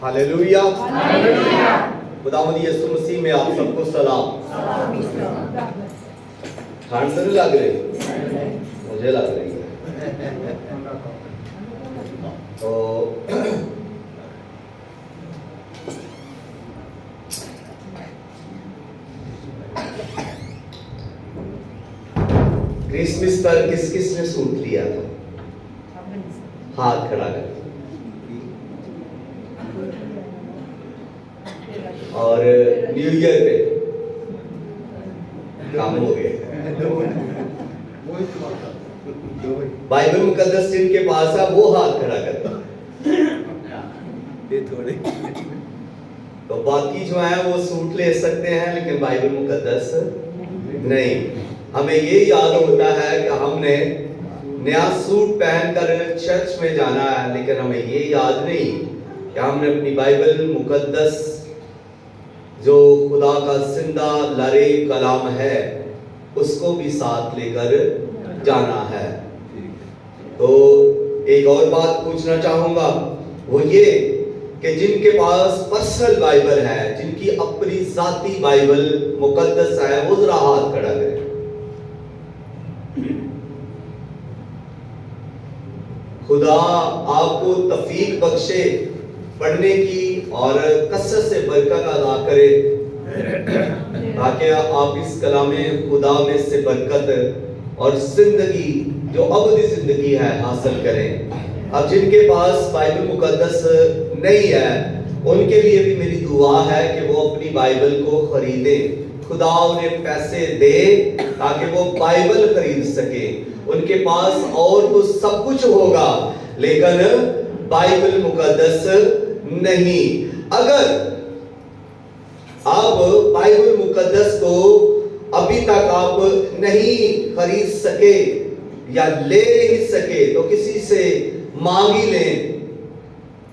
Hallelujah. खुदावंद यीशु मसीह में आप सबको सलाम। ठंड तो नहीं लग रही? मुझे लग रही है। तो क्रिसमस पर किस किस ने सूट लिया था? हाथ खड़ा कर। और न्यू ईयर पे काम हो गए। बाइबल मुकद्दस जिनके पास है वो हाथ खड़ा करता। ये थोड़े तो बाकी जो है वो सूट ले सकते हैं, लेकिन बाइबल मुकद्दस नहीं। हमें ये याद होता है कि हमने नया सूट पहनकर चर्च में जाना है, लेकिन हमें ये याद नहीं कि हमने अपनी बाइबल मुकद्दस जो खुदा का जिंदा लरे कलाम है उसको भी साथ लेकर जाना है। तो एक और बात पूछना चाहूंगा, वो ये कि जिनके पास पर्सनल बाइबल है, जिनकी अपनी जाती बाइबल मुकद्दस है, वो जरा हाथ खड़ा करें। खुदा आपको तौफीक बख्शे पढ़ने की और कसरत से बरकत अदा करे, ताकि आप इस कलामे खुदा में से बरकत और जिंदगी जो अबदी जिंदगी है हासिल करें। अब जिनके पास बाइबल मुकद्दस नहीं है उनके लिए भी मेरी दुआ है कि वो अपनी बाइबल को खरीदें। खुदा उन्हें पैसे दे ताकि वो बाइबल खरीद सके। उनके पास और तो सब कुछ होगा लेकिन बाइबल मुकद्दस नहीं। अगर आप बाइबल मुकद्दस को अभी तक आप नहीं खरीद सके या ले नहीं सके तो किसी से मांग ही लें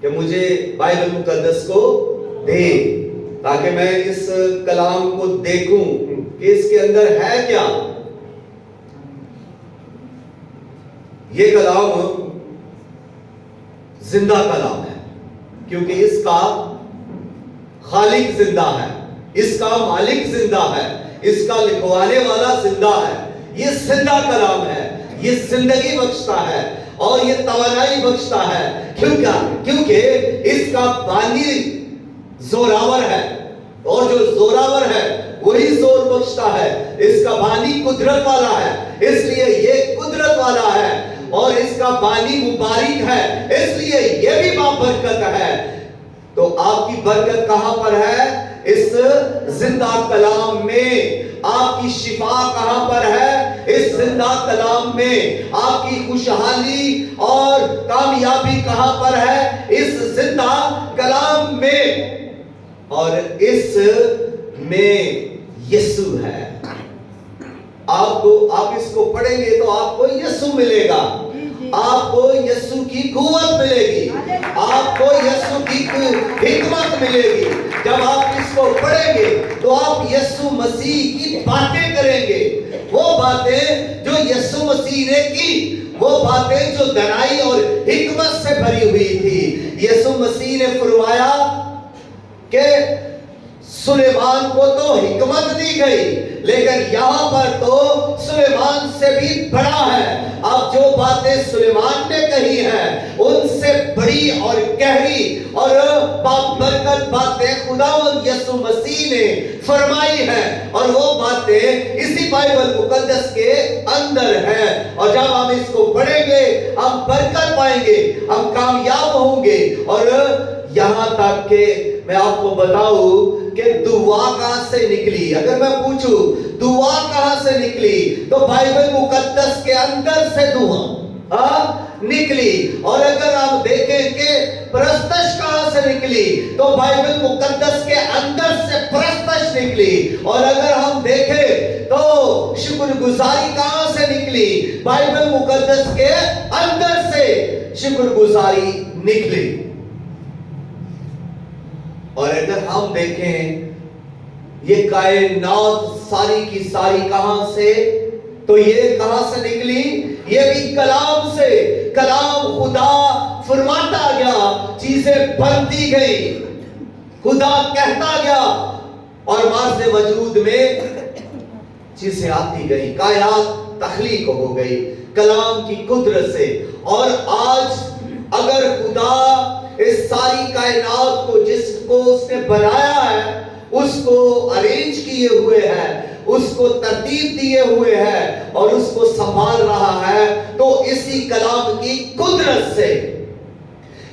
कि मुझे बाइबल मुकद्दस को दे, ताकि मैं इस कलाम को देखूं कि इसके अंदर है क्या। ये कलाम जिंदा कलाम है, क्योंकि इसका खालिक जिंदा है, इसका मालिक जिंदा है, इसका लिखवाने वाला जिंदा है। ये जिंदा कलाम है, ये जिंदगी बख्शता है और ये तवानाई बख्शता है। क्योंकि इसका बानी जोरावर है और जो जोरावर है वही जोर बख्शता है। इसका बानी कुदरत वाला है, इसलिए ये कुदरत वाला है, और इसका बानी मुबारक है, इसलिए ये भी बाबरकत है। तो आपकी बरकत कहां पर है? इस जिंदा कलाम में। आपकी शिफा कहां पर है? इस जिंदा कलाम में। आपकी खुशहाली और कामयाबी कहां पर है? इस जिंदा कलाम में। और इस में यीशु है। आप इसको पढ़ेंगे तो आपको यीशु मिलेगा, आपको यीशु की कुव्वत मिलेगी, आपको यीशु की हिकमत मिलेगी। जब आप इसको पढ़ेंगे तो आप यीशु मसीह की बातें करेंगे, वो बातें जो यीशु मसीह ने की, वो बातें जो दनाई और हिकमत से भरी हुई थी। यीशु मसीह ने फरमाया कि सुलेमान को तो हिकमत दी गई, लेकिन यहाँ पर तो सुलेमान से भी बड़ा है। अब जो बातें सुलेमान ने कही हैं उनसे बड़ी और गहरी और बाबरकत बातें खुदावंद यीशु मसीह ने फरमाई हैं, और वो बातें इसी बाइबल मुकद्दस के अंदर हैं। और जब हम इसको पढ़ेंगे हम बरकत पाएंगे, हम कामयाब होंगे। और यहाँ तक के मैं आपको बताऊं कि दुआ कहां से निकली। अगर मैं पूछूं दुआ कहां से निकली तो बाइबल मुकद्दस के अंदर से दुआ निकली। और अगर आप देखें कि परस्तश कहां से निकली तो बाइबल मुकद्दस के अंदर से परस्तश निकली। और अगर हम देखें तो शुक्रगुजारी कहां से निकली? बाइबल मुकद्दस के अंदर से शुक्रगुजारी निकली। और अगर हम देखें ये कायनात सारी की सारी कहां से, तो ये कहां से निकली? ये भी कलाम से। कलाम खुदा फरमाता गया, चीजें बनती गई, खुदा कहता गया और मार्ज़ वजूद में चीजें आती गई, कायनात तख्लीक हो गई कलाम की कुदरत से। और आज अगर खुदा इस सारी कायनात को जिसको उसने बनाया है, उसको अरेंज किए हुए है, उसको तरतीब दिए हुए है और उसको संभाल रहा है, तो इसी कलाम की कुदरत से,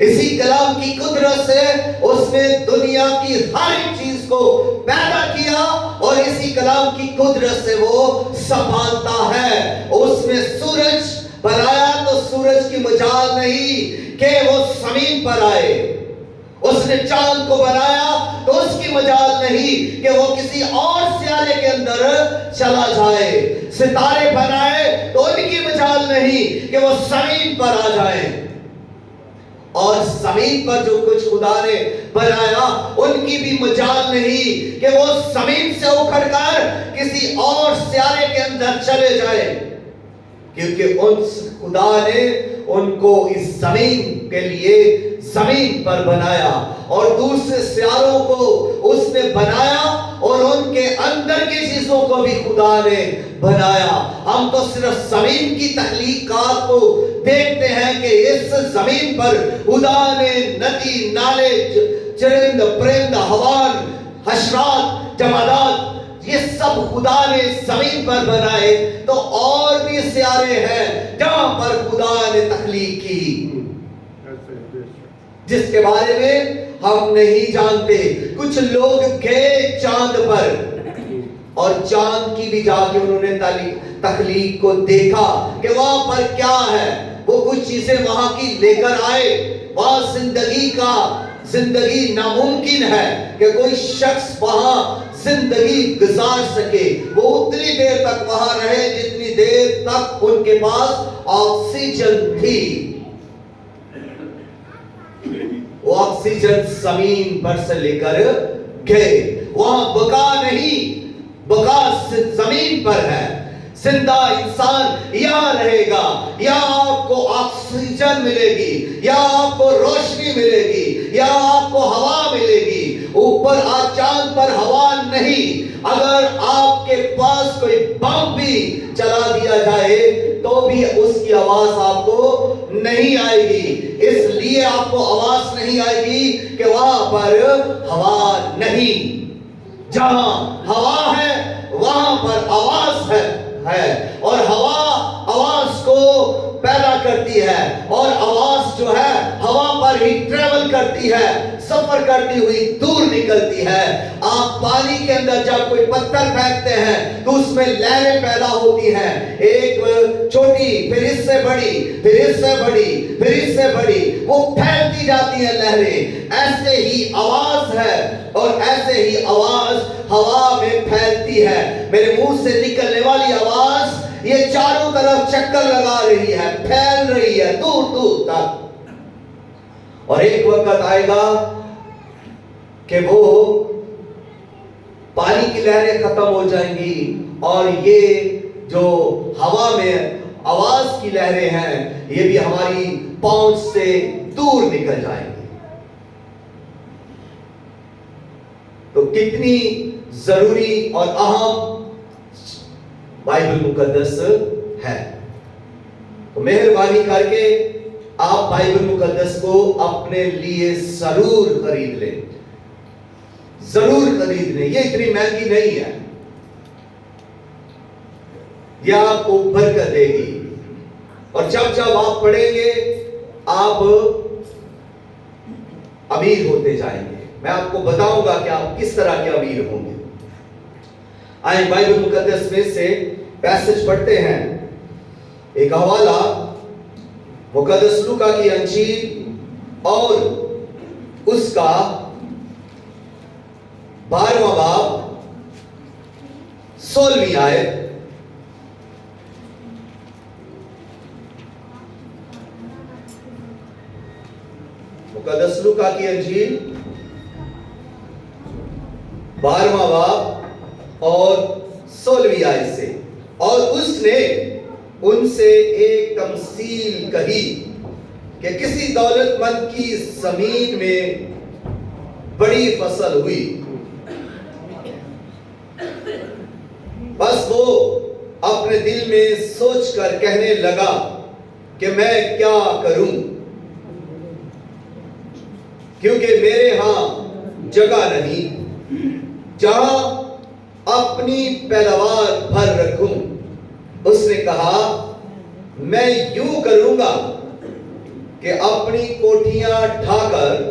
इसी कलाम की कुदरत से उसने दुनिया की हर एक चीज को पैदा किया और इसी कलाम की कुदरत से वो संभालता है। उसने सूरज बनाया तो सूरज की मजाल नहीं कि वो जमीन पर आए, उसने चांद को बनाया तो उसकी मजाल नहीं कि वो किसी और सियारे के अंदर चला जाए, सितारे बनाए तो उनकी मजाल नहीं कि वो जमीन पर आ जाए, और जमीन पर जो कुछ खुदा ने बनाया उनकी भी मजाल नहीं कि वो जमीन से उखड़कर किसी और सियारे के अंदर चले जाए, क्योंकि उस खुदा ने उनको इस जमीन के लिए जमीन पर बनाया और दूसरे सियारों को उसने बनाया और उनके अंदर की चीजों को भी खुदा ने बनाया। हम तो सिर्फ जमीन की तख्लीकात को देखते हैं कि इस जमीन पर खुदा ने नदी, नाले, चरिंद, परिंद, हवान, हशरात, जमादात, ये सब खुदा ने जमीन पर बनाए। तो और भी सियारे हैं जहां पर खुदा ने तख्लीक की, जिसके बारे में हम नहीं जानते। कुछ लोग गए चांद पर और चांद की भी जाके उन्होंने तख्लीक को देखा कि वहां पर क्या है, वो कुछ चीजें वहां की लेकर आए। वहां जिंदगी नामुमकिन है कि कोई शख्स वहां जिंदगी गुजार सके। वो उतनी देर तक वहां रहे जितनी देर तक उनके पास ऑक्सीजन थी। वो ऑक्सीजन जमीन पर से लेकर गए, वहां बका नहीं, बका जमीन पर है। जिंदा इंसान यहाँ रहेगा, यहाँ आपको ऑक्सीजन मिलेगी, यहाँ आपको रोशनी मिलेगी, यहाँ आपको हवा मिलेगी। ऊपर चांद पर हवा नहीं। अगर आपके पास कोई बम भी चला दिया जाए तो भी उसकी आवाज आपको नहीं आएगी। इसलिए आपको आवाज नहीं आएगी कि वहां पर हवा नहीं। जहां हवा है वहां पर आवाज है और हवा आवाज को पैदा करती है और आवाज जो है हवा पर ही ट्रेवल करती है, सफर करती हुई दूर निकलती है। आप पानी के अंदर जब कोई पत्थर फेंकते हैं तो उसमें लहरें पैदा होती हैं, एक छोटी, फिर इससे बड़ी, फिर इससे बड़ी, फिर इससे बड़ी, वो फैलती जाती है लहरें। ऐसे ही आवाज है और ऐसे ही आवाज हवा में फैलती है। मेरे मुंह से निकलने वाली आवाज ये चारों तरफ चक्कर लगा रही है, फैल रही है दूर दूर तक। और एक वक्त आएगा कि वो पानी की लहरें खत्म हो जाएंगी और ये जो हवा में आवाज की लहरें हैं ये भी हमारी पहुंच से दूर निकल जाएंगी। तो कितनी जरूरी और अहम बाइबल मुकद्दस है। तो मेहरबानी करके आप बाइबल मुकद्दस को अपने लिए जरूर खरीद लें, जरूर खरीद लें। ये इतनी महंगी नहीं है, यह आपको बरकत देगी और जब जब आप पढ़ेंगे आप अमीर होते जाएंगे। मैं आपको बताऊंगा कि आप किस तरह के अमीर होंगे। आइए बाइबल मुकद्दस में से पैसेज पढ़ते हैं। एक हवाला मुकद्दस लूका की अंजील और उसका 12वां बाब 16वीं आयत। मुकद्दस लूका की अंजील 12वां बाब और 16वीं आयत से। और उसने उनसे एक तमसील कही کہ کسی دولت مند کی زمین میں بڑی فصل ہوئی، بس وہ اپنے دل میں سوچ کر کہنے لگا کہ میں کیا کروں، کیونکہ میرے ہاں جگہ نہیں جہاں اپنی پیداوار بھر رکھوں۔ اس نے کہا میں یوں کروں گا کہ اپنی کوٹھیاں ڈھا کر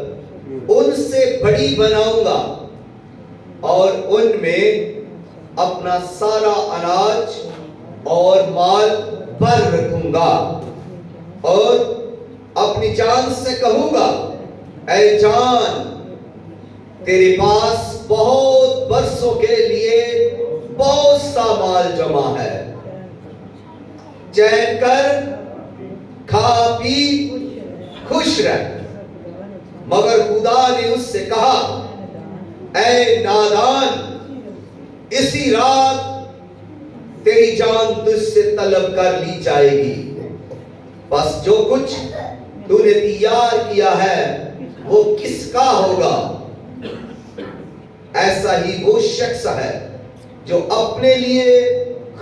ان سے بڑی بناؤں گا اور ان میں اپنا سارا اناج اور مال بھر رکھوں گا، اور اپنی جان سے کہوں گا اے جان تیرے پاس بہت برسوں کے لیے بہت سا مال جمع ہے، چین کر کھا پی خوش رہ۔ مگر خدا نے اس سے کہا اے نادان، اسی رات تیری جان تجھ سے طلب کر لی جائے گی، بس جو کچھ تو نے تیار کیا ہے وہ کس کا ہوگا؟ ایسا ہی وہ شخص ہے جو اپنے لیے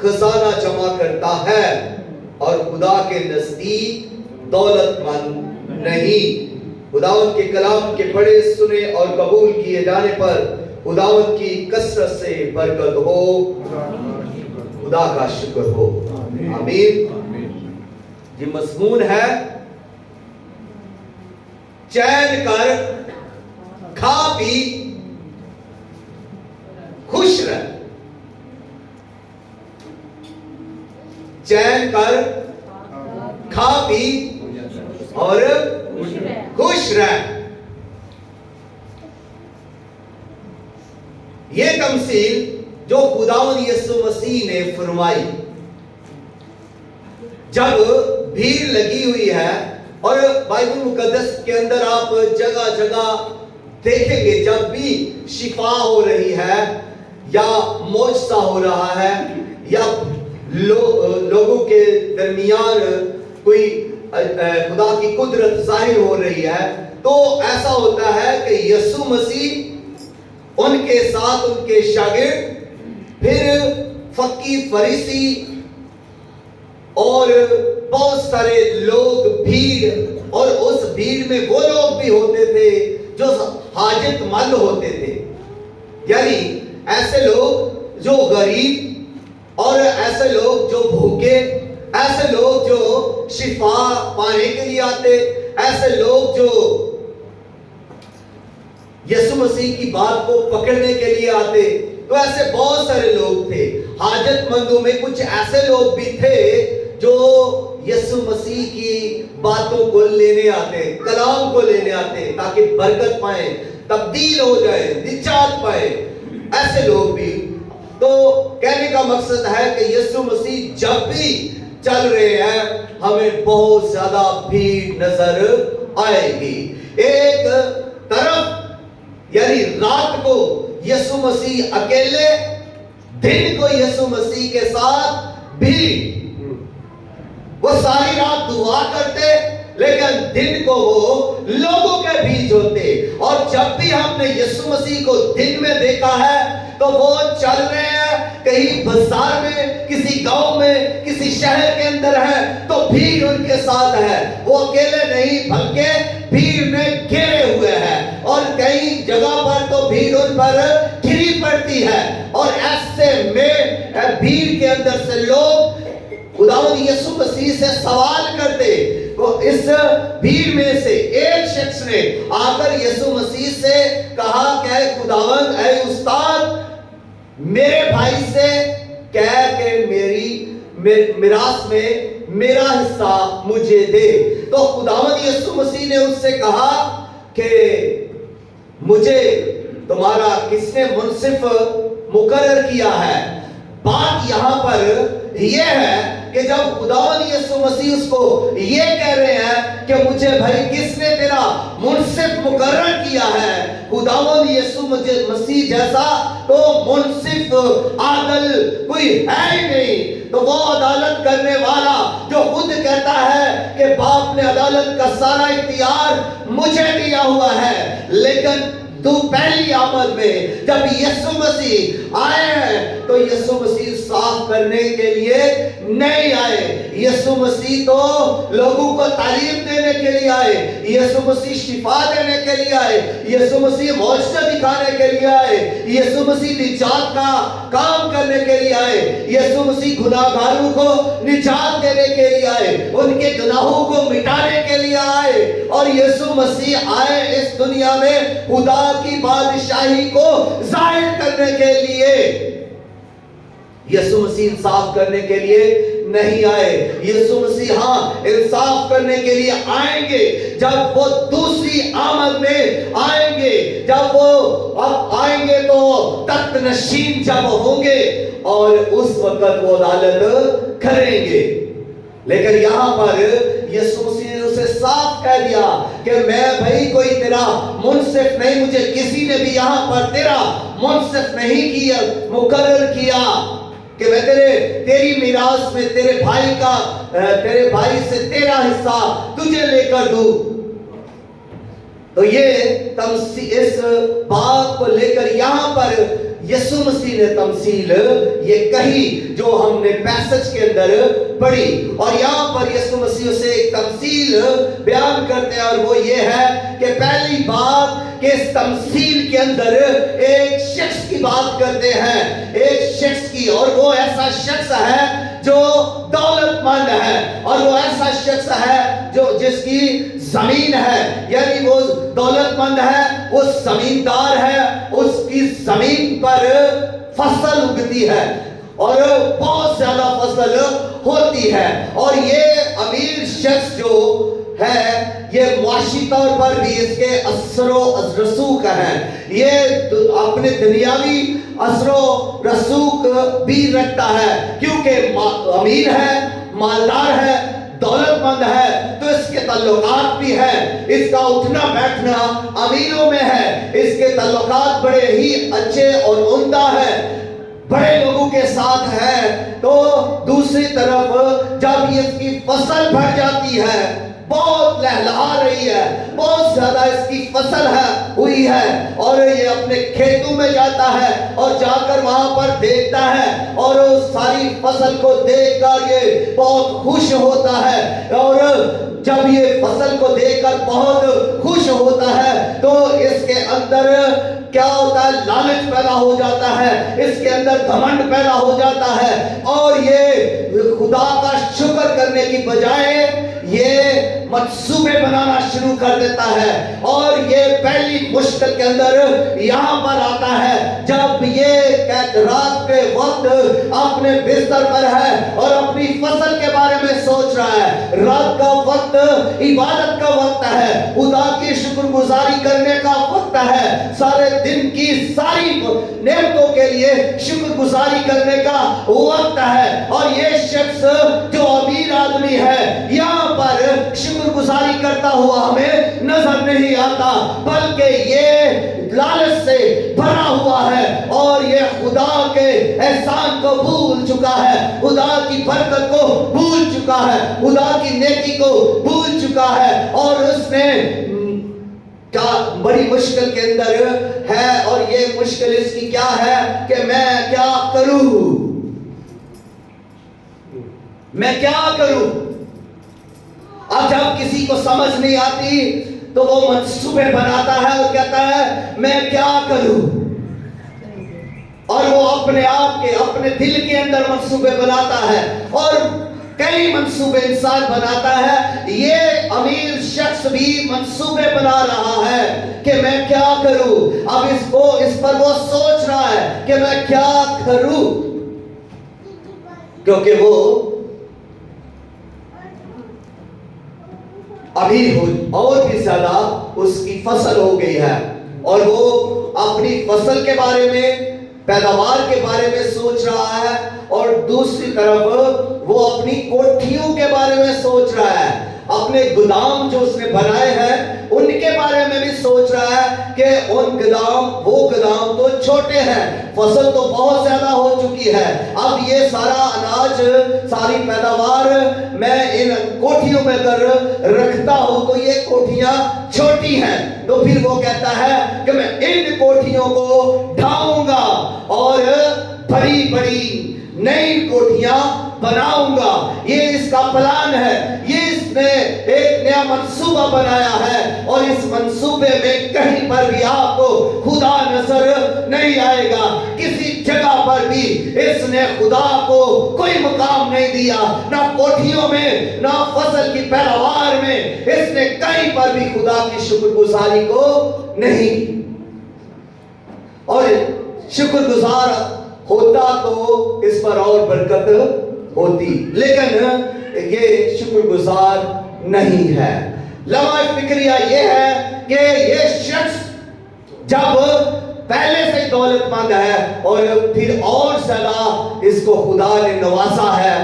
خزانہ جمع کرتا ہے اور خدا کے نزدیک دولت مند نہیں۔ خداوند کے کلام کے پڑھے سنے اور قبول کیے جانے پر خداوند کی کثرت سے برکت ہو، خدا کا شکر ہو، آمین۔ یہ مضمون ہے چین کر کھا پی خوش رہ۔ چین کر کھا پی اور خوش رہ۔ یہ تمثیل جو خداوند یسوع مسیح نے فرمائی جب بھیڑ لگی ہوئی ہے، اور بائبل مقدس کے اندر آپ جگہ جگہ دیکھیں گے جب بھی شفا ہو رہی ہے یا معجزہ ہو رہا ہے یا لوگوں کے درمیان کوئی خدا کی قدرت ظاہر ہو رہی ہے، تو ایسا ہوتا ہے کہ یسوع مسیح ان کے ساتھ ان کے شاگرد، پھر فقی فریسی اور بہت سارے لوگ بھیڑ، اور اس بھیڑ میں وہ لوگ بھی ہوتے تھے جو حاجت مند ہوتے تھے، یعنی ایسے لوگ جو غریب، اور ایسے لوگ جو بھوکے، ایسے لوگ جو شفا پانے کے لیے آتے، ایسے لوگ جو یسوع مسیح کی بات کو پکڑنے کے لیے آتے۔ تو ایسے بہت سارے لوگ تھے۔ حاجت مندوں میں کچھ ایسے لوگ بھی تھے جو یسوع مسیح کی باتوں کو لینے آتے، کلام کو لینے آتے تاکہ برکت پائیں، تبدیل ہو جائیں، نجات پائیں، ایسے لوگ بھی۔ تو کہنے کا مقصد ہے کہ یسوع مسیح جب بھی چل رہے ہیں ہمیں بہت زیادہ بھیڑ نظر آئے گی۔ ایک طرف یعنی رات کو یسوع مسیح اکیلے، دن کو یسوع مسیح کے ساتھ بھیڑ، وہ ساری رات دعا کرتے لیکن دن کو وہ لوگوں کے بیچ ہوتے۔ اور جب بھی ہم نے یسوع مسیح کو دن میں دیکھا ہے تو وہ چل رہے ہیں کہیں بازار میں، کسی گاؤں میں، کسی شہر کے اندر ہے تو بھیڑ ان کے ساتھ ہے، وہ اکیلے نہیں بلکہ بھیڑ میں گھیرے ہوئے ہیں، اور کئی جگہ پر تو بھیڑ ان پر گھری پڑتی ہے، اور ایسے میں بھیڑ کے اندر سے لوگ خداوند یسوع مسیح سے سوال کرتے۔ تو اس بھیڑ میں سے ایک شخص نے آ کر یسوع مسیح سے کہا کہ اے خداوند، اے استاد، میرے بھائی سے کہہ کہ میری میراث میں میرا حصہ مجھے دے۔ تو خداوند یسوع مسیح نے اس سے کہا کہ مجھے تمہارا کس نے منصف مقرر کیا ہے؟ بات یہاں پر یہ ہے کہ جب خداوند یسوع مسیح اس کو یہ کہہ رہے ہیں کہ مجھے بھائی کس نے تیرا منصف مقرر کیا ہے، खुदावंद यीशु मसीह जैसा तो मुंसिफ आदल कोई है ही नहीं। तो वो अदालत करने वाला जो खुद कहता है कि बाप ने अदालत का सारा इख्तियार मुझे दिया हुआ है, लेकिन तो पहली आमद में जब यीशु मसीह आए हैं तो यीशु मसीह साफ करने के लिए नहीं आए। यीशु मसीह तो लोगों को तालीम देने के लिए आए, यीशु मसीह शिफा देने के लिए आए, यीशु मसीह मौजज़ा दिखाने के लिए आए, यीशु मसीह निजात का काम करने के लिए आए, यीशु मसीह गुनाहगारों को निजात देने के लिए आए, उनके गुनाहों को मिटाने के लिए आए। और यीशु मसीह आए इस दुनिया में खुदा की बादशाही को जाहिर करने के लिए। यीशु मसीह इंसाफ करने के लिए नहीं आए। यीशु मसीह इंसाफ करने के लिए आएंगे जब वो दूसरी आमद में आएंगे, जब वो अब आएंगे तो तख्त नशीन जब होंगे और उस वक्त वो अदालत करेंगे। लेकिन यहाँ पर यीशु मसीह ने उसे साफ कह दिया कि मैं भाई कोई तेरा मुंसिफ नहीं, मुझे किसी ने भी यहाँ पर तेरा मुंसिफ नहीं किया, मुकर्रर किया कि मैं तेरी मीरास में तेरे भाई से तेरा हिस्सा तुझे लेकर दूं। तो ये इस बात को लेकर यहाँ पर यीशु मसीह ने तमसील ये कही जो हमने पैसेज के अंदर पढ़ी। और यहाँ पर यीशु मसीह से एक तमसील बयान करते हैं और वो ये है कि पहली बात कि इस तमसील के अंदर एक शख्स की बात करते हैं, एक शख्स की, और वो ऐसा शख्स है जो दौलतमंद है, और वो ऐसा शख्स है जो जिसकी जमीन है, यानी वो दौलतमंद है, वो जमींदार है, उसकी जमीन पर फसल उगती है और बहुत ज्यादा फसल होती है। और ये अमीर शख्स जो है ये मुआशी तौर पर भी इसके असरो रसूख है, ये अपने दुनियावी असरो रसूख भी रखता है, क्योंकि अमीर है, मालदार है, दौलतमंद है, तो इसके ताल्लुकात भी है, इसका उठना बैठना अमीरों में है, इसके ताल्लुकात बड़े ही अच्छे और उम्दा है, बड़े लोगों के साथ है। तो दूसरी तरफ जब इसकी फसल बढ़ जाती है, बहुत लहलहा रही है, बहुत ज्यादा इसकी फसल हुई है, और ये अपने खेतों में जाता है और जाकर वहां पर देखता है और उस सारी फसल को देखकर ये बहुत खुश होता है। और जब ये फसल को देखकर बहुत खुश होता है तो इसके अंदर क्या होता है, लालच पैदा हो जाता है, इसके अंदर घमंड पैदा हो जाता है, और ये खुदा का शुक्र करने की बजाय ये मंसूबे बनाना शुरू कर देता है। और ये पहली मुश्किल के अंदर यहाँ पर आता है जब ये रात के वक्त अपने बिस्तर पर है और अपनी फसल के बारे में सोच रहा है। रात का वक्त इबादत का वक्त है, खुदा की शुक्रगुजारी करने का वक्त है, सारे दिन की सारी नेमतों के लिए शुक्रगुजारी करने का वक्त है। और ये शख्स जो अमीर आदमी है यहाँ पर शुक्रगुजारी करता हुआ हमें नजर नहीं आता, बल्कि ये लालच से भरा हुआ है और ये खुदा के एहसान को भूल चुका है, खुदा की बरकत को भूल चुका है, खुदा की नेकी को भूल चुका है, और उसने क्या बड़ी मुश्किल के अंदर है। और ये मुश्किल इसकी क्या है कि मैं क्या करूं, मैं क्या करूं। अब जब किसी को समझ नहीं आती तो वो मंसूबे बनाता है और कहता है मैं क्या करूं, और वो अपने आप के अपने दिल के अंदर मंसूबे बनाता है और कई मंसूबे इंसान बनाता है। ये अमीर शख्स भी मंसूबे बना रहा है कि मैं क्या करूं। अब इस पर वो सोच रहा है कि मैं क्या करूं, क्योंकि वो अभी और भी ज्यादा उसकी फसल हो गई है और वो अपनी फसल के बारे में, पैदावार के बारे में सोच रहा है, और दूसरी तरफ वो अपनी कोठियों के बारे में सोच रहा है, अपने गोदाम जो उसने बनाए हैं उनके बारे में भी सोच रहा है کہ وہ گدام تو چھوٹے ہیں، فصل تو بہت زیادہ ہو چکی ہے، اب یہ سارا اناج، ساری پیداوار میں ان کوٹھیوں میں اگر رکھتا ہوں تو یہ کوٹھیاں چھوٹی ہیں۔ تو پھر وہ کہتا ہے کہ میں ان کوٹھیوں کو ڈھاؤں گا اور بڑی بڑی نئی کوٹھیاں بناؤں گا۔ یہ اس کا پلان ہے، یہ اس نے ایک نیا منصوبہ بنایا ہے، اور اس منصوبے میں کہیں پر بھی آپ کو خدا نظر نہیں آئے گا۔ کسی جگہ پر بھی اس نے خدا کو کوئی مقام نہیں دیا، نہ کوٹھیوں میں، نہ فصل کی پیداوار میں، اس نے کہیں پر بھی خدا کی شکر گزاری کو نہیں کی۔ اور شکر گزار ہوتا تو اس پر اور برکت ہوتی، لیکن یہ شکر گزار نہیں ہے۔ لمحہ فکریہ یہ ہے کہ یہ شخص جب پہلے سے دولت مند ہے اور پھر اور زیادہ اس کو خدا نے نوازا ہے،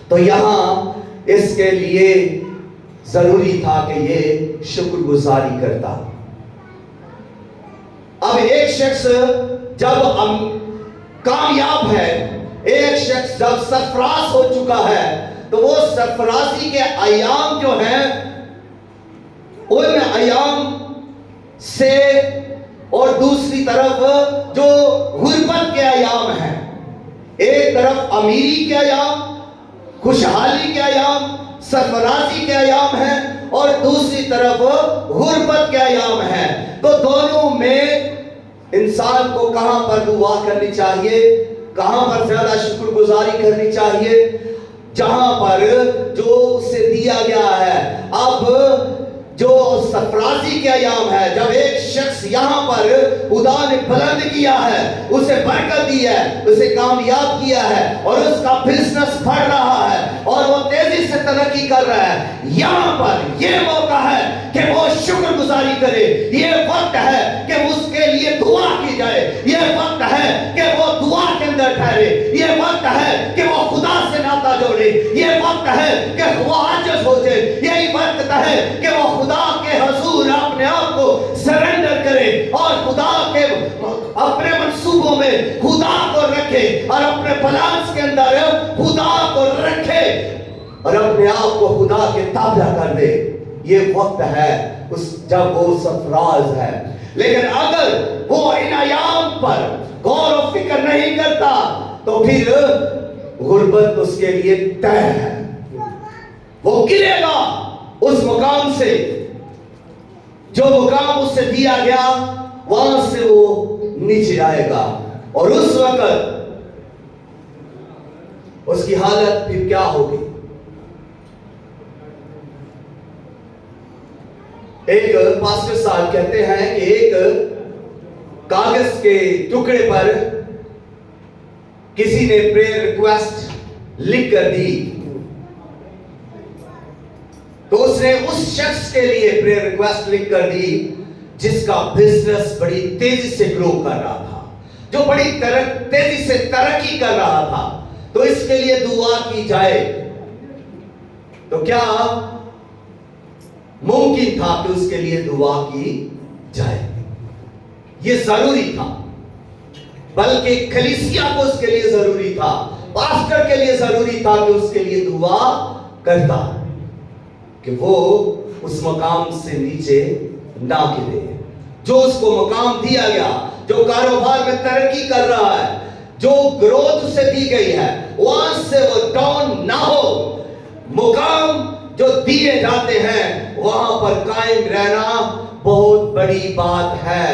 تو یہاں اس کے لیے ضروری تھا کہ یہ شکر گزاری کرتا۔ اب ایک شخص جب کامیاب ہے، ایک شخص جب سرفراز ہو چکا ہے، تو وہ سرفرازی کے ایام جو ہیں، ان ایام سے اور دوسری طرف جو غربت کے ایام ہیں، ایک طرف امیری کے ایام، خوشحالی کے ایام، سرفرازی کے ایام ہیں، اور دوسری طرف غربت کے ایام ہیں، تو دونوں میں انسان کو کہاں پر دعا کرنی چاہیے، کہاں پر زیادہ شکر گزاری کرنی چاہیے؟ جہاں پر جو اسے دیا گیا ہے۔ اب جو سرفرازی کے ایام ہے، جب ایک شخص یہاں پر خدا نے بلند کیا ہے، اسے برکت دی ہے، اسے کامیاب کیا ہے، اور اس کا بزنس بڑھ رہا ہے اور وہ تیزی سے ترقی کر رہا ہے، یہاں پر یہ موقع ہے کہ وہ شکر گزاری کرے۔ یہ وقت ہے کہ اس کے لیے دعا کی جائے، یہ وقت ہے کہ وہ دعا کے اندر ٹھہرے، یہ وقت ہے کہ وہ خدا سے ناطہ جوڑے، یہ وقت ہے کہ وہ عاجز ہو جائے، یہی وقت ہے کہ وہ خدا کے حضور اپنے آپ کو سرنڈر کرے اور خدا کے اپنے منصوبوں میں خدا کو رکھے، اور اپنے پلانس کے اندر خدا کو رکھے، اور اپنے آپ کو خدا کے تابع کر دے۔ یہ وقت ہے جب وہ سرفراز ہے۔ لیکن اگر وہ ان ایام پر غور و فکر نہیں کرتا تو پھر غربت اس کے لیے طے ہے، وہ گرے گا اس مقام سے، جو مقام اس سے دیا گیا وہاں سے وہ نیچے آئے گا، اور اس وقت اس کی حالت پھر کیا ہوگی؟ ایک پاسٹر صاحب کہتے ہیں کہ ایک کاغذ کے ٹکڑے پر کسی نے پریئر ریکویسٹ لکھ کر دی، تو اس نے اس شخص کے لیے پریئر ریکویسٹ لکھ کر دی جس کا بزنس بڑی تیزی سے گرو کر رہا تھا، جو بڑی تیزی سے ترقی کر رہا تھا، تو اس کے لیے دعا کی جائے۔ تو کیا ممکن تھا کہ اس کے لیے دعا کی جائے؟ یہ ضروری تھا، بلکہ کلیسیا کو اس کے لیے ضروری تھا، پاسٹر کے لیے ضروری تھا کہ اس کے لیے دعا کرتا کہ وہ اس مقام سے نیچے نہ گرے، جو اس کو مقام دیا گیا، جو کاروبار میں ترقی کر رہا ہے، جو گروتھ اسے دی گئی ہے، وہاں سے وہ ڈاؤن نہ ہو۔ مقام جو دیے جاتے ہیں وہاں پر قائم رہنا بہت بڑی بات ہے۔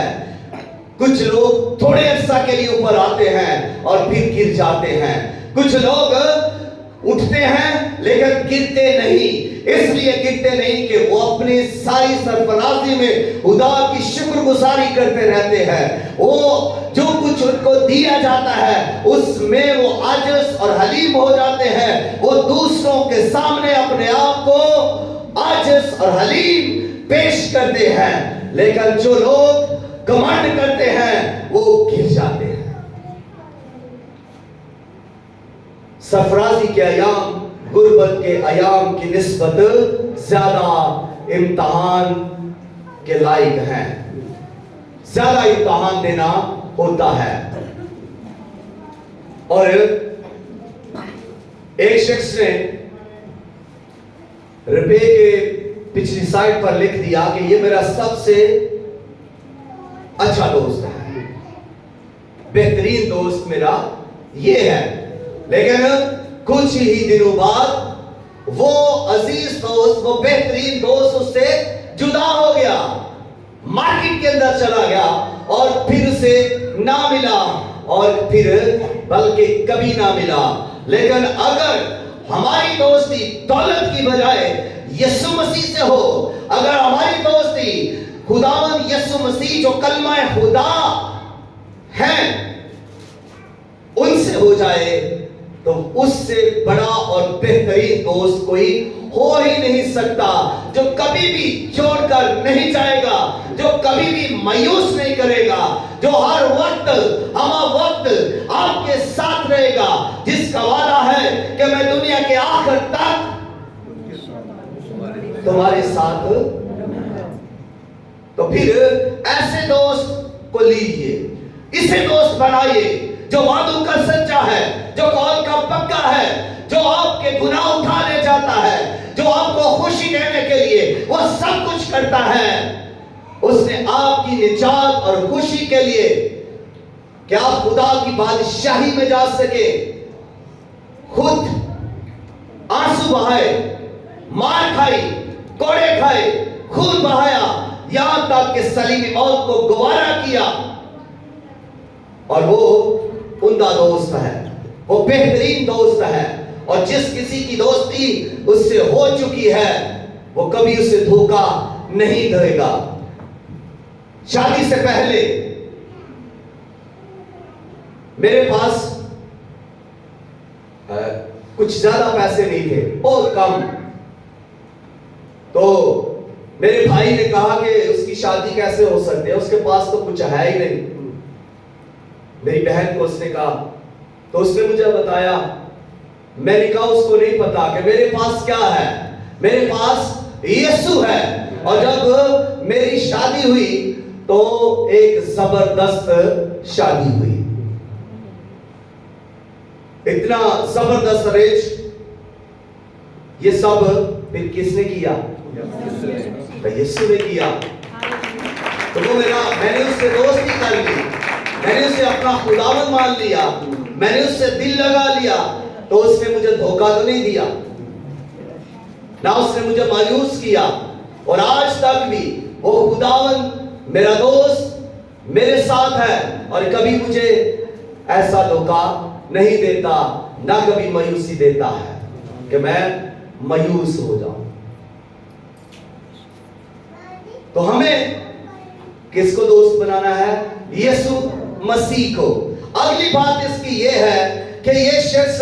کچھ لوگ تھوڑے عرصہ کے لیے اوپر آتے ہیں اور پھر گر جاتے ہیں، کچھ لوگ اٹھتے ہیں لیکن گرتے نہیں۔ اس لیے گرتے نہیں کہ وہ اپنی ساری سرفرازی میں خدا کی شکر گزاری کرتے رہتے ہیں، وہ جو کچھ ان کو دیا جاتا ہے اس میں وہ عاجز اور حلیم ہو جاتے ہیں، وہ دوسروں کے سامنے اپنے آپ کو عاجز اور حلیم پیش کرتے ہیں، لیکن جو لوگ گھمنڈ کرتے ہیں وہ گر جاتے ہیں۔ سرفرازی کے ایام غربت کے ایام کی نسبت زیادہ امتحان کے لائق ہیں۔ ज्यादा इम्तिहान देना होता है। और एक शख्स ने रुपए के पिछली साइड पर लिख दिया कि ये मेरा सबसे अच्छा दोस्त है, बेहतरीन दोस्त मेरा ये है। लेकिन कुछ ही दिनों बाद वो अजीज दोस्त, वो बेहतरीन दोस्त उससे जुदा हो गया, मार्केट के अंदर चला गया और फिर से ना मिला, और फिर बल्कि कभी ना मिला। लेकिन अगर हमारी दोस्ती दौलत की बजाय यीशु मसीह से हो, अगर हमारी दोस्ती खुदावंद यीशु मसीह जो कलमा खुदा हैं उनसे हो जाए, तो उससे बड़ा और बेहतरीन दोस्त कोई हो ही नहीं सकता, जो कभी भी छोड़कर नहीं जाएगा, जो कभी भी मायूस नहीं करेगा, जो हर वक्त आपके साथ रहेगा, जिसका वादा है कि मैं दुनिया के आखिर तक तुम्हारे साथ। तो फिर ऐसे दोस्त को लीजिए, इसे दोस्त बनाइए जो वादों का सच्चा है, जो कौल का पक्का है, जो आपके गुनाह उठा ले जाता है, जो आपको खुशी देने के लिए वो सब कुछ करता है। उसने आपकी निजात और खुशी के लिए कि आप खुदा की बादशाही में जा सके, खुद आंसू बहाए, मार खाई, कोड़े खाए, खून बहाया, यहां तक कि सलीमी मौत को गवारा किया। और वो उम्दा दोस्त है, वो बेहतरीन दोस्त है, और जिस किसी की दोस्ती उससे हो चुकी है वो कभी उसे धोखा नहीं देगा। शादी से पहले मेरे पास कुछ ज्यादा पैसे नहीं थे, बहुत कम। तो मेरे भाई ने कहा कि उसकी शादी कैसे हो सकती है, उसके पास तो कुछ है ही नहीं। मेरी बहन को उसने कहा, तो उसने मुझे बताया, मैंने कहा उसको नहीं पता कि मेरे पास क्या है, मेरे पास यीशु है। और जब मेरी शादी हुई तो एक जबरदस्त शादी हुई, इतना जबरदस्त अरेंज। ये सब फिर किसने किया? यीशु ने किया। तो वो मैंने उससे दोस्ती कर ली, मैंने उसे अपना खुदावंद मान लिया, मैंने उससे दिल लगा लिया, तो उसने मुझे धोखा तो नहीं दिया, ना उसने मुझे मायूस किया। और आज तक भी वो खुदावंद मेरा दोस्त मेरे साथ है, और कभी मुझे ऐसा धोखा नहीं देता, ना कभी मायूसी देता है कि मैं मायूस हो जाऊं। तो हमें किसको दोस्त बनाना है? यीशु मसीह को। अगली बात इसकी ये है कि ये शख्स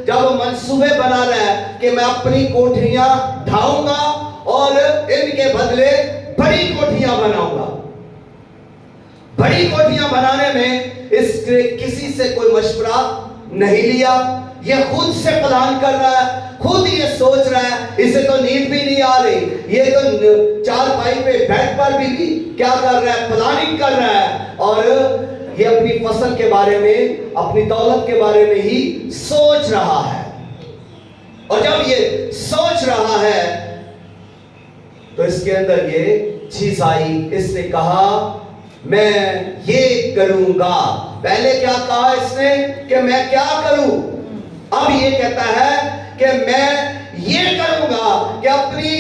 जब मंसूबे बना रहा है कि मैं अपनी कोठरियां ढाऊंगा और इनके बदले बड़ी कोठरियां बनाऊंगा। बड़ी कोठरियां बनाने में इसके किसी से कोई मशवरा नहीं लिया, ये खुद से प्लान कर रहा है, खुद ये सोच रहा है। इसे तो नींद भी नहीं आ रही, ये तो चारपाई पे बेड पर भी क्या कर रहा है? प्लानिंग कर रहा है। और ये अपनी फसल के बारे में, अपनी दौलत के बारे में ही सोच रहा है। और जब ये सोच रहा है तो इसके अंदर ये चीज आई, इसने कहा मैं ये करूंगा। पहले क्या कहा इसने कि मैं क्या करूं? अब ये कहता है कि मैं ये करूंगा कि अपनी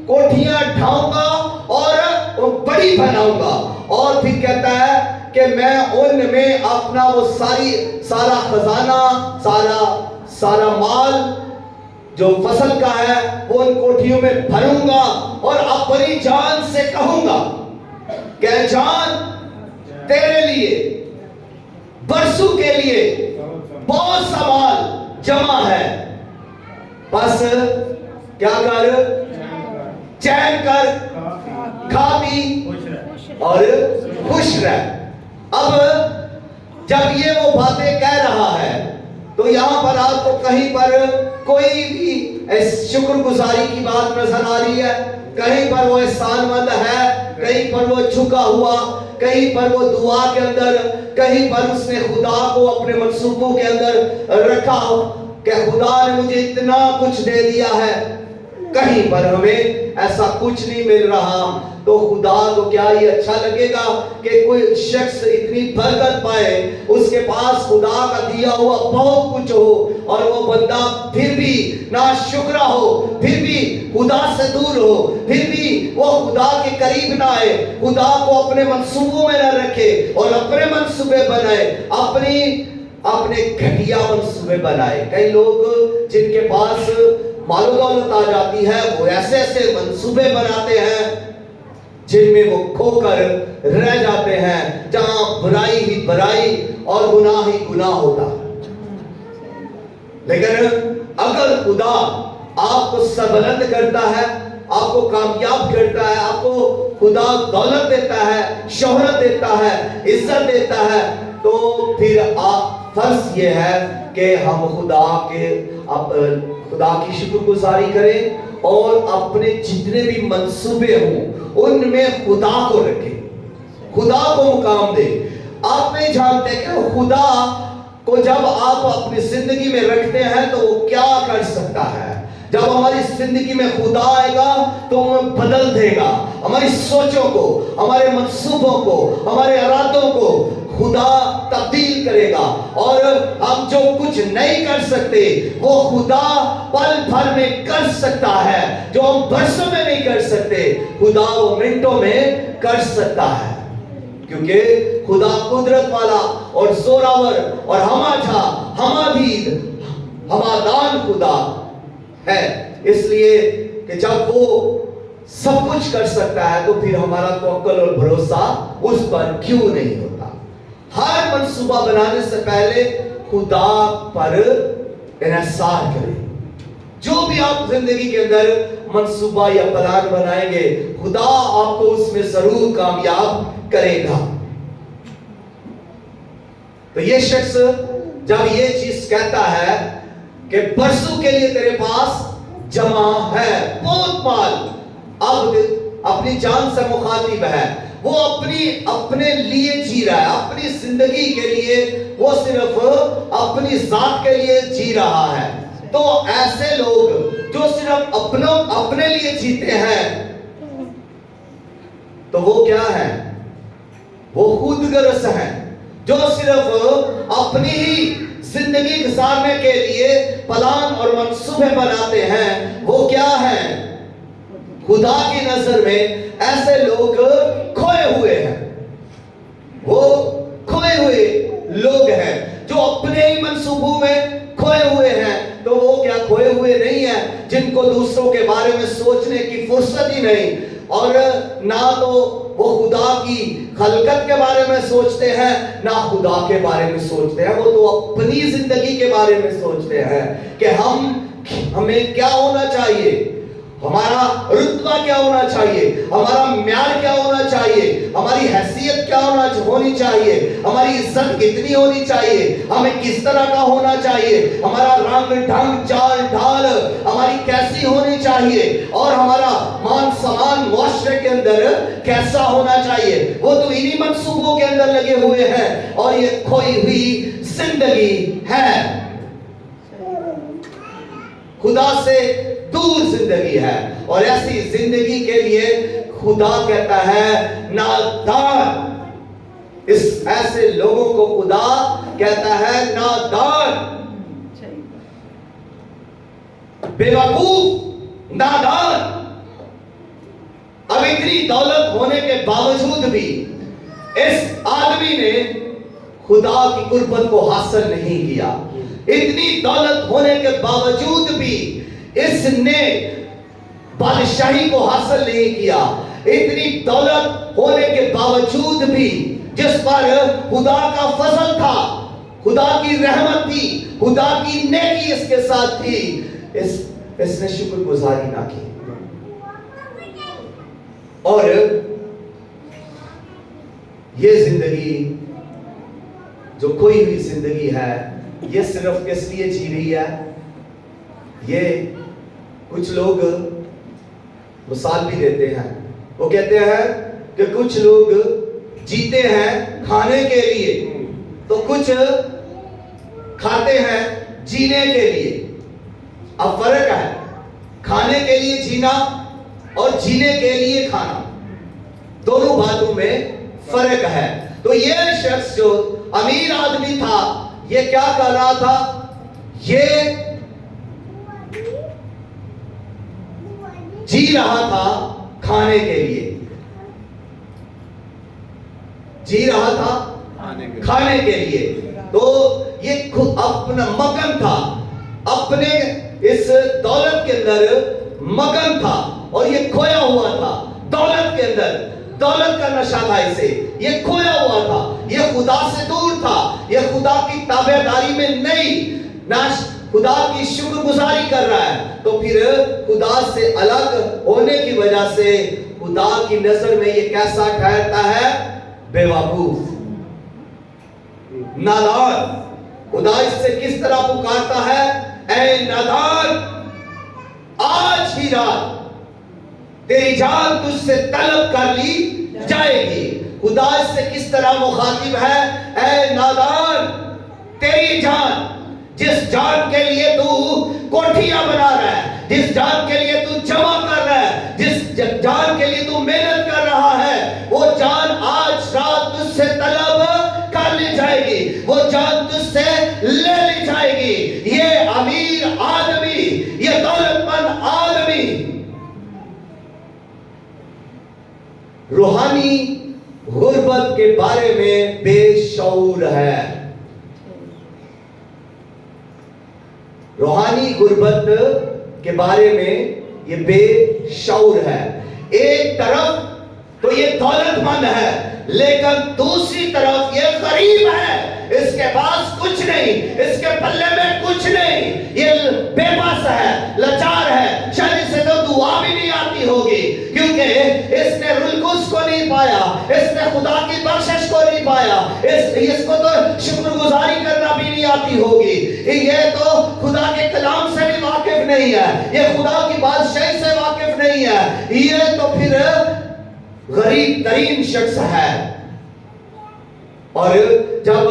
कोठियां ढाऊंगा और बड़ी बनाऊंगा। और फिर कहता है कि मैं उनमें अपना वो सारा खजाना, सारा माल जो फसल का है वो उन कोठियों में भरूंगा, और अपनी जान से कहूंगा कि जान तेरे लिए बरसों के लिए बहुत सा माल जमा है, बस क्या कर? चैन कर, खा पी और खुश रह। अब जब ये वो बातें कह रहा है तो यहां पर आपको कहीं पर कोई भी शुक्रगुजारी की बात नजर आ रही है? कहीं पर वो एहसानमंद है, कहीं कहीं पर वो झुका हुआ, कहीं पर वो दुआ के अंदर, कहीं पर उसने खुदा को अपने मंसूबों के अंदर रखा कि खुदा ने मुझे इतना कुछ दे दिया है, कहीं पर हमें ऐसा कुछ नहीं मिल रहा, तो खुदा को क्या ये अच्छा लगेगा कि कोई शख्स इतनी बरकत पाए, उसके पास खुदा का दिया हुआ बहुत कुछ हो और वो बंदा फिर भी नाशुक्रा हो, फिर भी खुदा से दूर हो, फिर भी वो खुदा के करीब ना आए, खुदा को अपने मंसूबों में ना रखे और अपने मंसूबे बनाए, अपने घटिया मंसूबे बनाए। कई लोग जिनके पास मालो दौलत आ जाती है, वो ऐसे ऐसे मंसूबे बनाते हैं जिनमें वो खोकर रह जाते हैं, जहां बुराई ही बुराई और गुनाह ही गुनाह होता। लेकिन अगर खुदा आपको सरबलंद करता है, आपको कामयाब करता है, आपको खुदा दौलत देता है, शोहरत देता है, इज्जत देता है, तो फिर आप फर्ज ये है कि हम खुदा की शुक्रगुजारी करें और अपने जितने भी मंसूबे हों उनमें खुदा को रखें, खुदा को मुकाम दें। आप नहीं जानते कि खुदा को जब आप अपनी जिंदगी में रखते हैं तो वो क्या कर सकता है। जब हमारी जिंदगी में खुदा आएगा तो वो बदल देगा हमारी सोचों को, हमारे मंसूबों को, हमारे इरादों को खुदा तब्दील करेगा और हम जो कुछ नहीं कर सकते वो खुदा पल भर में कर सकता है। जो हम वर्षों में नहीं कर सकते खुदा वो मिनटों में कर सकता है, क्योंकि खुदा कुदरत वाला और जोरावर और हमादीद हमादान खुदा है। इसलिए कि जब वो सब कुछ कर सकता है तो फिर हमारा तवक्कुल और भरोसा उस पर क्यों नहीं होता। हर मंसूबा बनाने से पहले खुदा पर इन्हिसार करें। जो भी आप जिंदगी के अंदर मंसूबा या प्लान बनाएंगे, खुदा आपको उसमें जरूर कामयाब करेगा। तो ये शख्स जब ये चीज कहता है कि बरसों के लिए तेरे पास जमा है बहुत माल, अब अपनी जान से मुखातिब है, वो अपने लिए जी रहा है, अपनी जिंदगी के लिए वो सिर्फ अपनी जात के लिए जी रहा है। तो ऐसे लोग जो सिर्फ अपने लिए जीते हैं तो वो क्या है, वो खुदगर्ज है। जो सिर्फ अपनी ही जिंदगी गुजारने के लिए प्लान और मंसूबे बनाते हैं वो क्या है, खुदा की नजर में ऐसे लोग खोए हुए हैं। वो खोए हुए लोग हैं जो अपने ही मंसूबों में खोए हुए हैं। तो वो क्या खोए हुए नहीं है जिनको दूसरों के बारे में सोचने की फुर्सत ही नहीं, और ना तो वो खुदा की खलकत के बारे में सोचते हैं ना खुदा के बारे में सोचते हैं। वो तो अपनी जिंदगी के बारे में सोचते हैं कि हमें क्या होना चाहिए, हमारा रुतबा क्या होना चाहिए, हमारा म्यार क्या होना चाहिए, हमारी हैसियत क्या होनी चाहिए, हमारी इज्जत कितनी होनी चाहिए, हमें किस तरह का होना चाहिए, हमारा रंग ढंग चाल ढाल हमारी कैसी होनी चाहिए, और हमारा मान सम्मान मुआशरे के अंदर कैसा होना चाहिए। वो तो इन्हीं मंसूबों के अंदर लगे हुए हैं और ये खोई हुई जिंदगी है, खुदा से दूर जिंदगी है। और ऐसी जिंदगी के लिए खुदा कहता है नादान। इस ऐसे लोगों को खुदा कहता है नादान, बेवकूफ, नादान। अब इतनी दौलत होने के बावजूद भी इस आदमी ने खुदा की कुर्बत को हासिल नहीं किया। इतनी दौलत होने के बावजूद भी इसने बादशाही को हासिल नहीं किया। इतनी दौलत होने के बावजूद भी जिस पर खुदा का फजल था, खुदा की रहमत थी, खुदा की नेकी इसके साथ थी, इसने शुक्रगुजारी ना की। और ये जिंदगी जो खोई हुई जिंदगी है, ये सिर्फ किस लिए जी रही है? ये कुछ लोग मिसाल भी देते हैं, वो कहते हैं کہ کچھ لوگ جیتے ہیں کھانے کے لیے تو کچھ کھاتے ہیں جینے کے لیے. اب فرق ہے کھانے کے لیے جینا اور جینے کے لیے کھانا, دونوں باتوں میں فرق ہے. تو یہ شخص جو امیر آدمی تھا یہ کیا کر رہا تھا, یہ جی رہا تھا کھانے کے لیے, جی رہا تھا کھانے کے لیے. تو یہ خود اپنا مگن تھا, اپنے اس دولت کے اندر مگن تھا اور یہ کھویا ہوا تھا دولت کے اندر. دولت کا نشہ تھا اسے, یہ کھویا ہوا تھا, یہ خدا سے دور تھا, یہ خدا کی تابعداری میں نہیں, نہ خدا کی شکر گزاری کر رہا ہے. تو پھر خدا سے الگ ہونے کی وجہ سے خدا کی نظر میں یہ کیسا ٹھہرتا ہے, بے وقوف, نادان. خدا اس سے کس طرح پکارتا ہے, اے نادان آج ہی رات تیری جان تجھ سے طلب کر لی جائے گی. خدا اس سے کس طرح مخاطب ہے, اے نادان تیری جان, جس جان کے لیے تو کوٹھیاں بنا رہا ہے, جس جان کے لیے تو جمع کر رہا ہے, جس جان کے لیے تو محنت کر رہا ہے, وہ جان آج رات تجھ سے طلب کر لی جائے گی, وہ جان تجھ سے لے لی جائے گی. یہ امیر آدمی, یہ دولت مند آدمی روحانی غربت کے بارے میں بے شعور ہے. روحانی غربت کے بارے میں یہ بے شعور ہے. ایک طرف تو یہ دولت مند ہے لیکن دوسری طرف یہ غریب ہے, اس کے پاس کچھ نہیں, اس کے پلے میں کچھ نہیں, یہ بے بس ہے, لاچار ہے. شاید اسے تو دعا بھی نہیں آتی ہوگی کیونکہ اس نے روح القدس کو نہیں پایا, اس نے خدا کی بخشش کو نہیں پایا, اس کو تو شکر گزاری کرنا بھی نہیں آتی ہوگی, یہ تو خدا کے کلام سے بھی واقف نہیں ہے, یہ خدا کی بادشاہی سے واقف نہیں ہے, یہ تو پھر غریب ترین شخص ہے. اور جب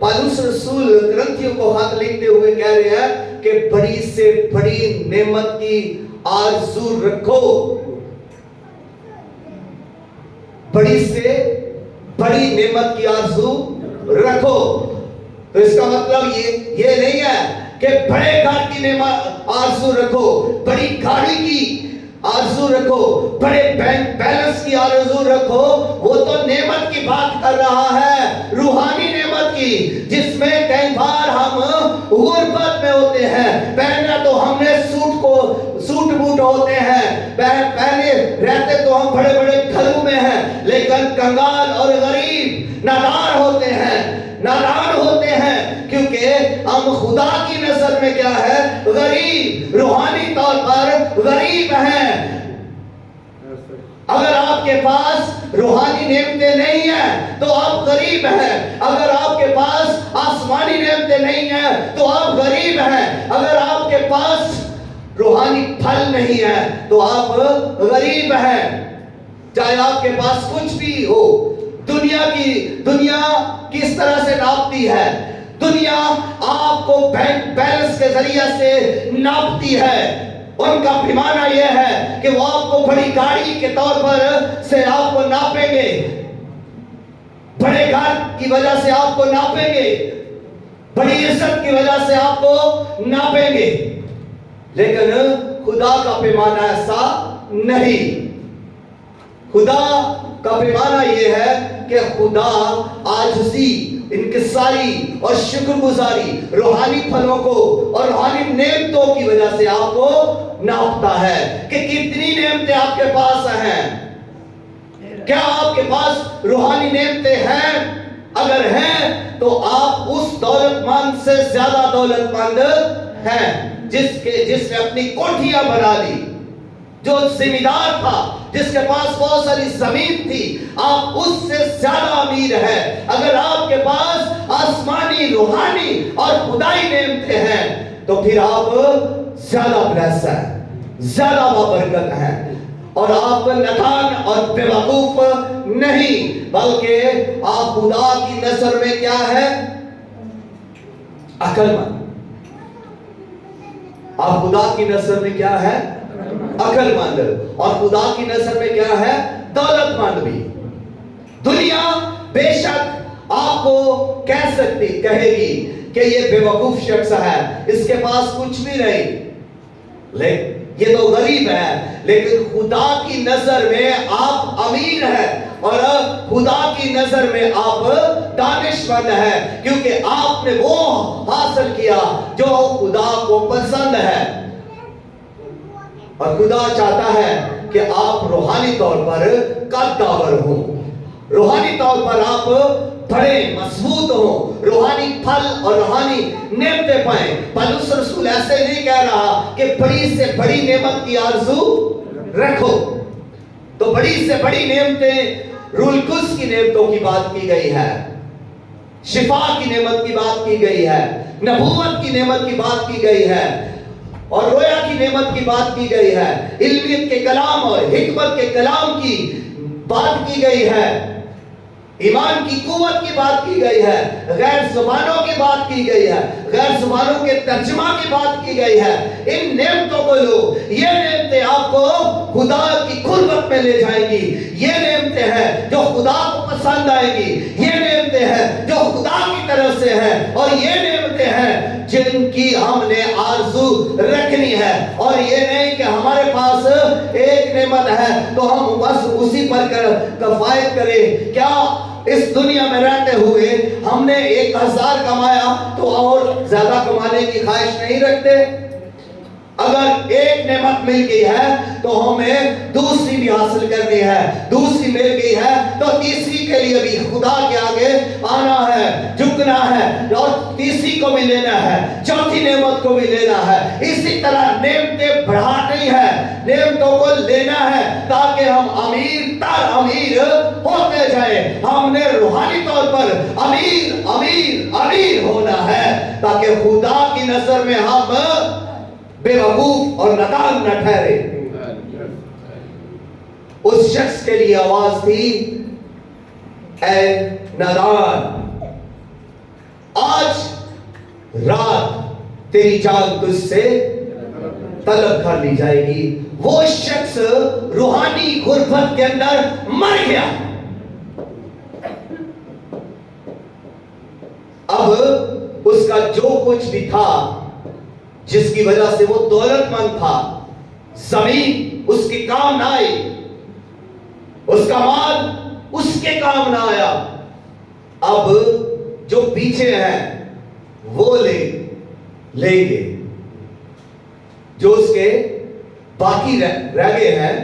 پالوس رسول کرنتھیوں کو خط لکھتے ہوئے کہہ رہے ہیں کہ بڑی سے بڑی نعمت کی آرزو رکھو, بڑی سے بڑی نعمت کی آرزو رکھو, تو اس کا مطلب یہ نہیں ہے کہ بڑے گھر کی نعمت آرزو رکھو, بڑی گاڑی کی آرزو رکھو, بڑے بینک بیلنس کی آرزو رکھو. وہ تو نعمت کی بات کر رہا ہے, روحانی نعمت کی, جس میں کئی بار ہم غربت میں ہوتے ہیں. پہننا تو ہم نے سوٹ بوٹ ہوتے ہیں, پہنے رہتے تو ہم بڑے بڑے گھروں میں ہیں, لیکن کنگال اور غریب نادار ہوتے ہیں, نادان ہوتے ہیں کیونکہ ہم خدا کی نظر میں کیا ہے, غریب, روحانی طور پر غریب ہیں. اگر آپ کے پاس روحانی نعمتیں نہیں ہیں تو آپ غریب ہیں, اگر آپ کے پاس آسمانی نعمتیں نہیں ہیں تو آپ غریب ہیں, اگر آپ کے پاس روحانی پھل نہیں ہے تو آپ غریب ہیں. چاہے آپ کے پاس کچھ بھی ہو, دنیا کس طرح سے ناپتی ہے, دنیا آپ کو بینک بیلنس کے ذریعے سے ناپتی ہے. ان کا پیمانہ یہ ہے کہ وہ آپ کو بڑی گاڑی کے طور پر سے آپ کو ناپیں گے, بڑے گھر کی وجہ سے آپ کو ناپیں گے, بڑی عزت کی وجہ سے آپ کو ناپیں گے. لیکن خدا کا پیمانہ ایسا نہیں. خدا کا پیمانہ یہ ہے کہ خدا عاجزی, انکساری اور شکر گزاری, روحانی پھلوں کو اور روحانی نعمتوں کی وجہ سے آپ کو ناپتا ہے کہ کتنی نعمتیں آپ کے پاس ہیں. کیا آپ کے پاس روحانی نعمتیں ہیں؟ اگر ہیں تو آپ اس دولت مند سے زیادہ دولت مند ہیں جس نے اپنی کوٹھیاں بنا لی, جو زمیندار تھا, جس کے پاس بہت ساری زمین تھی, آپ اس سے زیادہ امیر ہیں. اگر آپ کے پاس آسمانی, روحانی اور خدائی نعمتیں ہیں تو پھر آپ زیادہ بلیس ہیں, زیادہ بابرکت ہیں. और आप नादान और बेवकूफ नहीं, बल्कि आप खुदा की नजर में क्या है? अक्लमंद। आप खुदा की नजर में क्या है? अक्लमंद। और खुदा की नजर में क्या है? दौलतमंद भी। दुनिया बेशक आपको कहेगी कि ये बेवकूफ शख्स है, इसके पास कुछ भी नहीं, ये तो गरीब है, लेकिन खुदा की नजर में आप अमीर हैं और खुदा की नजर में आप दानिशमंद हैं, क्योंकि आपने वो हासिल किया जो खुदा को पसंद है। और खुदा चाहता है कि आप रूहानी तौर पर कद्दावर हो, रूहानी तौर पर आप बड़े मजबूत हो, रूहानी फल और रूहानी नेमतें पाएं। पौलुस रसूल ऐसे नहीं कह रहा कि बड़ी से बड़ी नेमत की आरज़ू रखो, तो बड़ी से बड़ी नेमतें रूल कुस की नेमतों की बात की गई है, शिफा की नेमत की बात की गई है, नबूवत की नेमत की बात की गई है, और रोया की नेमत की बात की गई है, इल्मियत के कलाम और हिकमत के कलाम की बात की गई है, ईमान की कुव्वत की बात की गई है, गैर जुबानों की बात की गई है, गैर जुबानों के तर्जुमा की बात की गई है। इन नेमतों को लो, ये नेमतें आपको खुदा की कुर्बत में ले जाएंगी, ये नेमतें हैं जो खुदा को पसंद आएंगी, ये नेमतें हैं जो खुदा की तरफ से है, और ये नेमतें हैं जिनकी हमने आरज़ू रखनी है। और ये नहीं कि हमारे पास एक नेमत है तो हम बस उसी पर कफायत करें। क्या इस दुनिया में रहते हुए हमने 1000 कमाया तो और ज्यादा कमाने की ख्वाहिश नहीं रखते? अगर एक नेमत मिल गई है तो हमें दूसरी भी हासिल करनी है, दूसरी मिल गई है तो तीसरी के लिए भी खुदा के आगे आना है, झुकना है, और तीसरी को भी लेना है, चौथी नेमत को भी लेना है। इसी तरह नेमतें बढ़ानी है, नेमतों को लेना है, ताकि हम अमीर तर अमीर होते जाए। हमने रूहानी तौर पर अमीर अमीर अमीर होना है, ताकि खुदा की नजर में हम बेवकूफ और नादान न ठहरे। उस शख्स के लिए आवाज थी, ऐ नादान, आज रात तेरी जान तुझसे तलब कर ली जाएगी। वो शख्स रूहानी गुर्बत के अंदर मर गया। अब उसका जो कुछ भी था, जिसकी वजह से वो दौलतमंद था, जमीन उसके काम ना आई, उसका माल उसके काम ना आया। अब जो पीछे हैं वो लेंगे, जो उसके बाकी रह गए हैं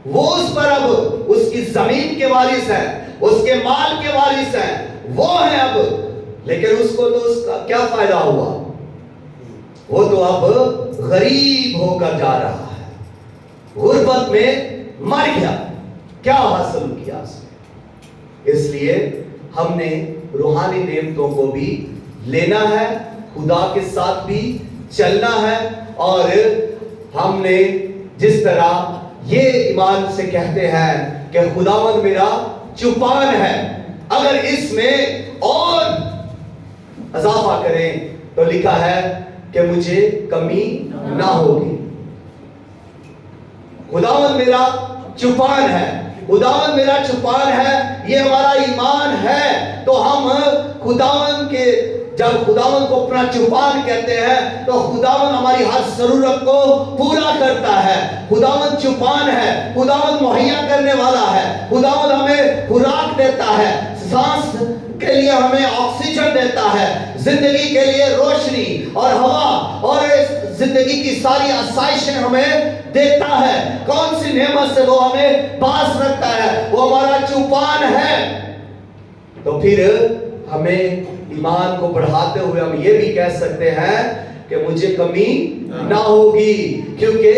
वो उस पर अब उसकी जमीन के वारिस हैं, उसके माल के वारिस हैं, वो है अब। लेकिन उसको तो उसका क्या फायदा हुआ? वो तो अब गरीब होकर जा रहा है, गुर्बत में मर गया। क्या हासिल किया उसने? इसलिए हमने रूहानी नेमतों को भी लेना है, खुदा के साथ भी चलना है, और हमने जिस तरह ये ईमान से कहते हैं कि खुदावंद मेरा चुपान है, अगर इसमें और इजाफा करें तो लिखा है कि मुझे कमी ना होगी। खुदावंद मेरा चुपान है, खुदावंद मेरा चुपान है, ये हमारा ईमान है। तो हम खुदावंद के, जब खुदावंद को अपना चुपान कहते हैं तो खुदावंद हमारी हर जरूरत को पूरा करता है। खुदावंद चुपान है, खुदावंद मुहैया करने वाला है, खुदावंद हमें खुराक देता है, सांस के लिए हमें ऑक्सीजन देता है, जिंदगी के लिए रोशनी और हवा और जिंदगी की सारी आसाइशें हमें देता है। कौन सी नेमत से वो हमें पास रखता है? वो हमारा चुपान है। तो फिर हमें ईमान को बढ़ाते हुए हम ये भी कह सकते हैं कि मुझे कमी ना होगी, क्योंकि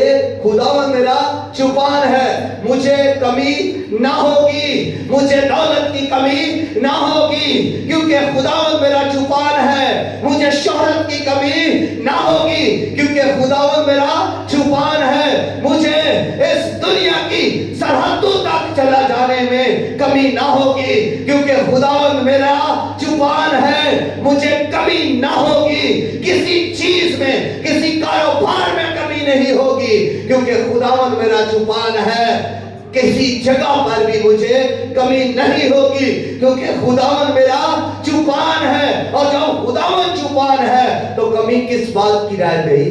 खुदावंद मेरा चुपान है। मुझे कमी ना होगी, मुझे दौलत की कमी ना होगी, क्योंकि खुदावंद मेरा चुपान है। मुझे शोहरत की कमी ना होगी, क्योंकि खुदावंद मेरा चुपान है। मुझे इस दुनिया की सरहदों तक चला जाने में कमी ना होगी, क्योंकि खुदावंद मेरा जुबान है, मुझे कमी ना होगी। किसी चीज में, किसी कारोबार में कमी नहीं होगी, क्योंकि खुदावंद मेरा जुबान है। किसी जगह पर भी मुझे कमी नहीं होगी, क्योंकि खुदावन मेरा जुबान है। और जब खुदावन जुबान है तो कमी किस बात की रह गई?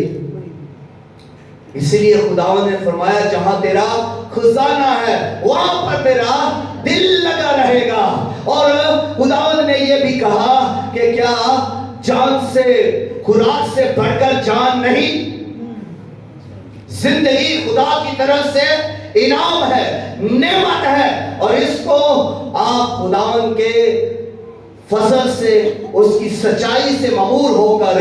इसलिए खुदावन ने फरमाया, जहां तेरा खजाना है वहां पर तेरा दिल लगा रहेगा। और खुदावन ने यह भी कहा कि क्या जान से, खुराक से बढ़कर जान नहीं? जिंदगी खुदा की तरफ से इनाम है, नेमत है, और इसको आप खुदावन के फजल से, उसकी सच्चाई से ममूर होकर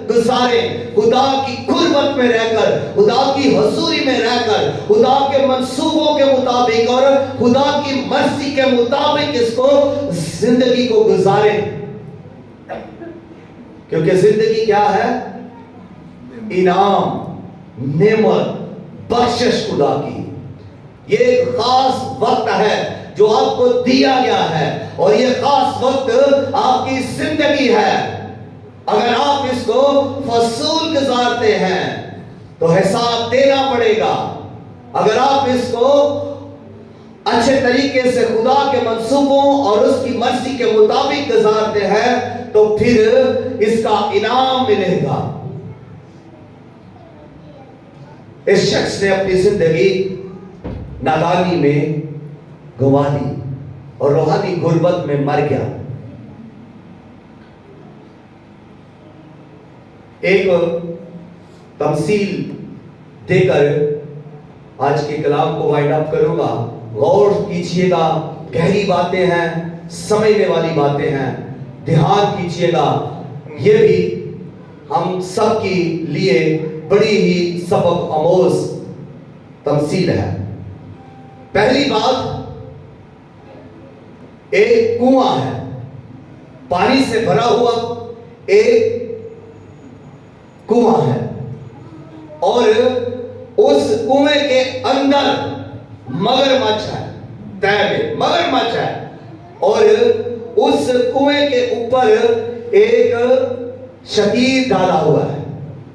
गुजारें। खुदा की कुर्बत में रहकर, खुदा की हजूरी में रहकर, खुदा के मंसूबों के मुताबिक और खुदा की मर्जी के मुताबिक इसको जिंदगी को गुजारें। क्योंकि जिंदगी क्या है? इनाम, नेमत, बख्शिश खुदा की। ये एक खास वक्त है जो आपको दिया गया है, और ये खास वक्त आपकी जिंदगी है। अगर आप इसको फसूल गुजारते हैं तो हिसाब देना पड़ेगा। अगर आप इसको अच्छे तरीके से खुदा के मंसूबों और उसकी मर्जी के मुताबिक गुजारते हैं तो फिर इसका इनाम मिलेगा। इस शख्स ने अपनी जिंदगी नादानी में गंवा दी और रूहानी गुर्बत में मर गया। एक तमसील देकर आज के कलाम को वाइंड अप करूंगा। गौर कीजिएगा, गहरी बातें हैं, समझने वाली बातें हैं, ध्यान कीजिएगा। ये भी हम सब के लिए बड़ी ही सबक आमोज तमसील है। पहली बात, एक कुआं है, पानी से भरा हुआ एक कुआं है, और उस कुएं के अंदर मगरमच्छ है, तह में मगरमच्छ है, और उस कुएं के ऊपर एक शतीर डाला हुआ है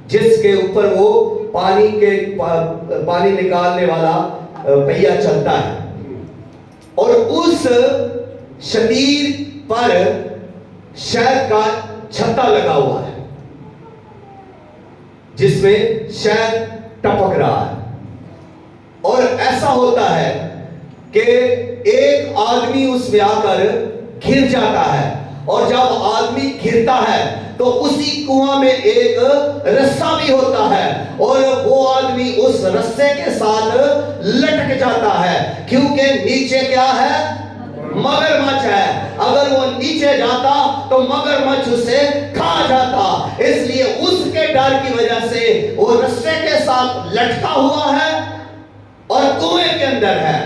जिसके ऊपर वो पानी निकालने वाला पहिया चलता है। और उस शतीर पर शहद का छत्ता लगा हुआ है जिसमें शहद टपक रहा है। और ऐसा होता है कि एक आदमी उसमें आकर गिर जाता है, और जब आदमी गिरता है तो उसी कुआं में एक रस्सा भी होता है, और वो आदमी उस रस्से के साथ लटक जाता है, क्योंकि नीचे क्या है? मगरमच्छ है। अगर वो नीचे जाता तो मगरमच्छ उसे खा जाता, इसलिए उसके डर की वजह से वो रस्से के साथ लटका हुआ है और कुएं के अंदर है।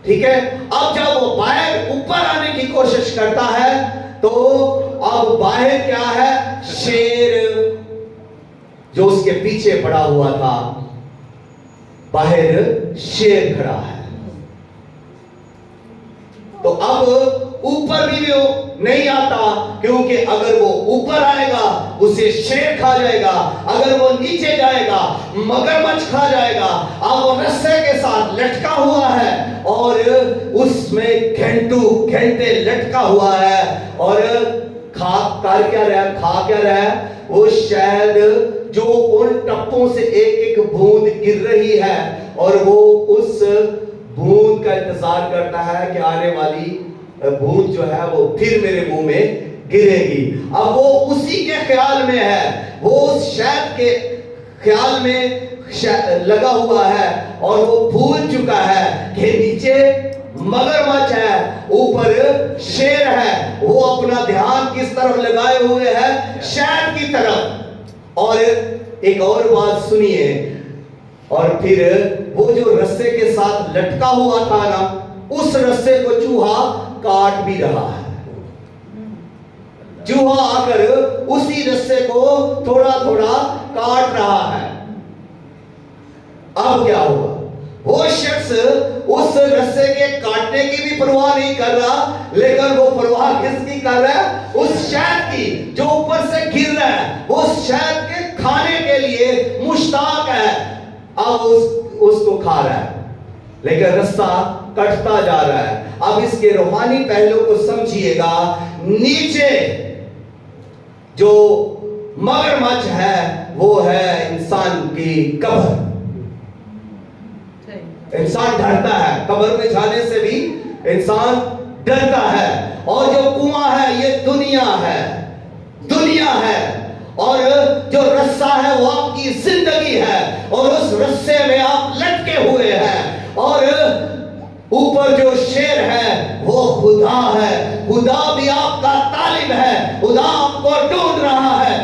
ठीक है। अब जब वो बाहर ऊपर आने की कोशिश करता है तो अब बाहर क्या है? शेर जो उसके पीछे पड़ा हुआ था, बाहर शेर खड़ा है। तो अब ऊपर भी वो नहीं आता, क्योंकि अगर वो ऊपर आएगा उसे शेर खा जाएगा, अगर वो नीचे जाएगा मगरमच्छ खा जाएगा। अब वो रस्से के साथ लटका हुआ है और उसमें घंटे लटका हुआ है, और खा क्या रहा है? वो शहद जो उन टप्पों से एक एक बूंद गिर रही है, और वो उस बूंद का इंतजार करता है कि आने वाली बूंद जो है वो फिर मेरे मुंह में गिरेगी। अब वो उसी के ख्याल में है, वो उस शहद के ख्याल में लगा हुआ है, और वो भूल चुका है कि नीचे मगरमच्छ है, ऊपर शेर है। वो अपना ध्यान किस तरफ लगाए हुए है? शहद की तरफ। और एक और बात सुनिए, और फिर वो जो रस्से के साथ लटका हुआ था ना, उस रस्से को चूहा काट भी रहा है। चूहा आकर उसी रस्से को थोड़ा थोड़ा काट रहा है। अब क्या होगा? वो शख्स उस रस्से के काटने की भी परवाह नहीं कर रहा, लेकिन वो परवाह किसकी कर रहा है? उस शहद की जो ऊपर से गिर रहा है, उस शहद के खाने के लिए मुश्ताक है। अब उसको खा रहा है, लेकिन रस्सा कटता जा रहा है। अब इसके रूहानी पहलू को समझिएगा। नीचे जो मगरमच्छ है वो है इंसान की कब्र। इंसान डरता है, कब्र में जाने से भी इंसान डरता है। और जो कुआं है ये दुनिया है, दुनिया है। और जो रस्सा है वो आपकी जिंदगी है, और उस रस्से में आप लटके हुए हैं। और ऊपर जो शेर है वो खुदा है। खुदा भी आपका तालिब है, खुदा आपको ढूंढ रहा है,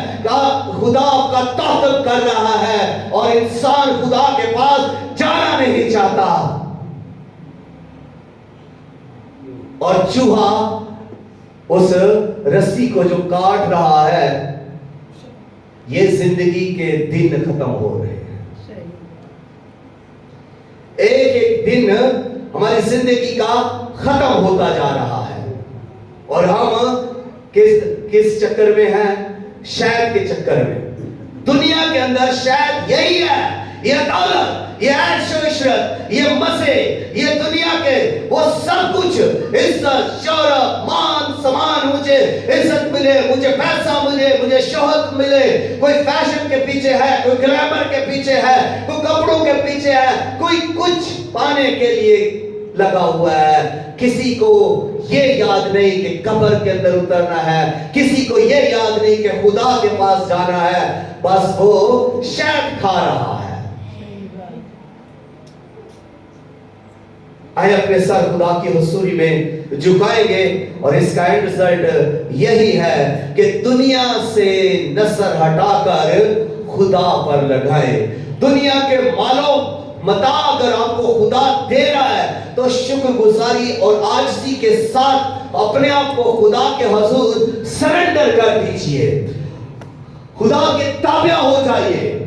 खुदा आपका ताक़त कर रहा है। और इंसान खुदा के पास जाना नहीं चाहता। और चूहा उस रस्सी को जो काट रहा है, ये जिंदगी के दिन खत्म हो रहे हैं। एक एक दिन हमारी जिंदगी का खत्म होता जा रहा है। और हम किस चक्कर में हैं? शहद के चक्कर में। दुनिया के अंदर शहद यही है, ये दौलत, ये ऐश-ओ-इशरत, ये मजे, ये दुनिया के वो सब कुछ, इज्जत, शोहरत, मान सम्मान, मुझे इज्जत मिले, मुझे पैसा मिले, मुझे शोहरत मिले। कोई फैशन के पीछे है, कोई ग्लैमर के पीछे है, कोई कपड़ों के पीछे है, कोई कुछ पाने के लिए लगा हुआ है। किसी को ये याद नहीं कि कब्र के अंदर उतरना है, किसी को ये याद नहीं कि खुदा के पास जाना है, बस वो शहद खा रहा है। आए अपने सर खुदा की हुजूरी में झुकाएंगे, और इसका एंड रिजल्ट यही है कि दुनिया से नजर हटाकर खुदा पर लगाए। दुनिया के मालो मता अगर आपको खुदा दे रहा है तो शुक्रगुजारी और आजिज़ी के साथ अपने आप को खुदा के हुजूर सरेंडर कर दीजिए, खुदा के ताबे हो जाइए।